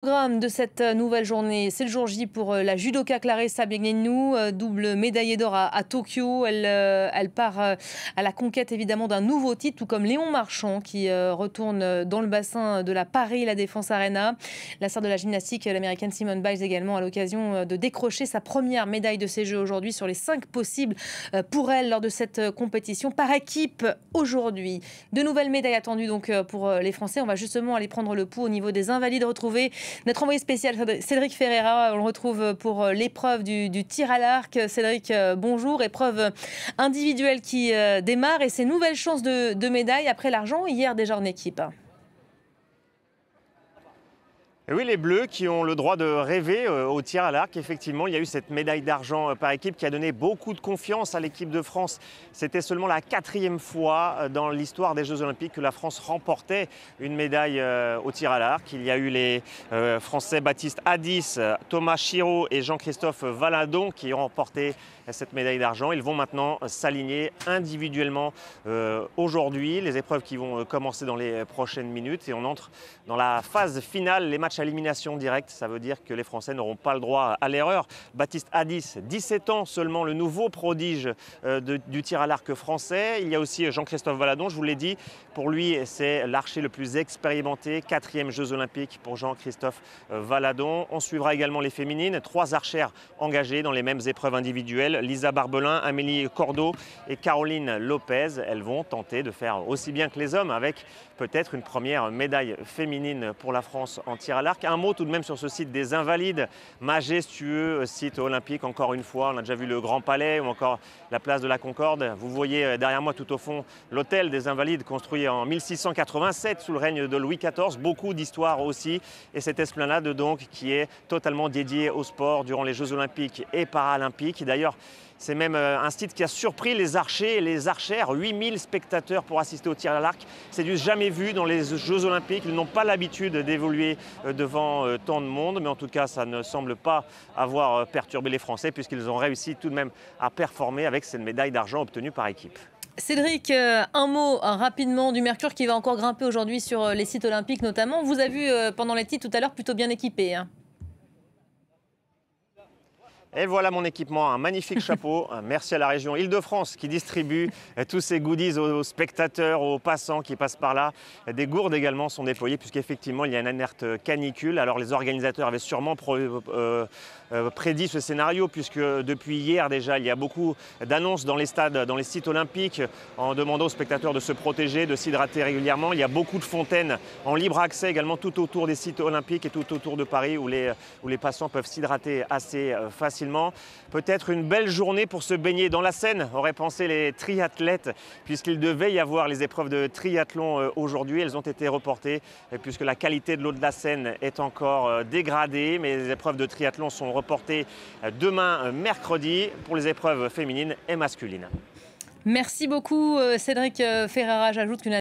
Programme de cette nouvelle journée, c'est le jour J pour la judoka Claressa Biagnenou, double médaillée d'or à Tokyo. Elle part à la conquête évidemment d'un nouveau titre, tout comme Léon Marchand qui retourne dans le bassin de la Paris La Défense Arena. La star de la gymnastique, l'américaine Simone Biles également, à l'occasion de décrocher sa première médaille de ces Jeux aujourd'hui sur les 5 possibles pour elle lors de cette compétition par équipe aujourd'hui. De nouvelles médailles attendues donc pour les Français. On va justement aller prendre le pouls au niveau des invalides retrouvés. Notre envoyé spécial Cédric Ferreira, on le retrouve pour l'épreuve du tir à l'arc. Cédric, bonjour. Épreuve individuelle qui démarre et ses nouvelles chances de médaille après l'argent hier déjà en équipe. Et oui, les Bleus qui ont le droit de rêver au tir à l'arc. Effectivement, il y a eu cette médaille d'argent par équipe qui a donné beaucoup de confiance à l'équipe de France. C'était seulement la 4e fois dans l'histoire des Jeux Olympiques que la France remportait une médaille au tir à l'arc. Il y a eu les Français Baptiste Hadis, Thomas Chiraud et Jean-Christophe Valadon qui ont remporté cette médaille d'argent. Ils vont maintenant s'aligner individuellement aujourd'hui. Les épreuves qui vont commencer dans les prochaines minutes et on entre dans la phase finale. Les matchs à élimination directe, ça veut dire que les Français n'auront pas le droit à l'erreur. Baptiste Hadis, 17 ans seulement, le nouveau prodige du tir à l'arc français. Il y a aussi Jean-Christophe Valadon, je vous l'ai dit. Pour lui, c'est l'archer le plus expérimenté. 4e Jeux Olympiques pour Jean-Christophe Valadon. On suivra également les féminines. 3 archères engagées dans les mêmes épreuves individuelles. Lisa Barbelin, Amélie Cordeau et Caroline Lopez. Elles vont tenter de faire aussi bien que les hommes avec peut-être une première médaille féminine pour la France en tir à l'arc. Un mot tout de même sur ce site des Invalides, majestueux site olympique encore une fois. On a déjà vu le Grand Palais ou encore la place de la Concorde. Vous voyez derrière moi tout au fond l'hôtel des Invalides construit en 1687 sous le règne de Louis XIV. Beaucoup d'histoire aussi et cette esplanade donc qui est totalement dédiée au sport durant les Jeux Olympiques et Paralympiques. D'ailleurs, c'est même un site qui a surpris les archers et les archères. 8000 spectateurs pour assister au tir à l'arc. C'est du jamais vu dans les Jeux Olympiques. Ils n'ont pas l'habitude d'évoluer devant tant de monde. Mais en tout cas, ça ne semble pas avoir perturbé les Français puisqu'ils ont réussi tout de même à performer avec cette médaille d'argent obtenue par équipe. Cédric, un mot rapidement du Mercure qui va encore grimper aujourd'hui sur les sites olympiques notamment. Vous avez vu pendant les titres tout à l'heure plutôt bien équipé, hein. Et voilà mon équipement, un magnifique chapeau. Merci à la région Île-de-France qui distribue tous ces goodies aux spectateurs, aux passants qui passent par là. Des gourdes également sont déployées puisqu'effectivement il y a une alerte canicule. Alors les organisateurs avaient sûrement prédit ce scénario puisque depuis hier déjà il y a beaucoup d'annonces dans les stades, dans les sites olympiques en demandant aux spectateurs de se protéger, de s'hydrater régulièrement. Il y a beaucoup de fontaines en libre accès également tout autour des sites olympiques et tout autour de Paris où les passants peuvent s'hydrater assez facilement. Peut-être une belle journée pour se baigner dans la Seine, auraient pensé les triathlètes, puisqu'il devait y avoir les épreuves de triathlon aujourd'hui. Elles ont été reportées puisque la qualité de l'eau de la Seine est encore dégradée. Mais les épreuves de triathlon sont reportées demain, mercredi, pour les épreuves féminines et masculines. Merci beaucoup Cédric Ferreira. J'ajoute qu'une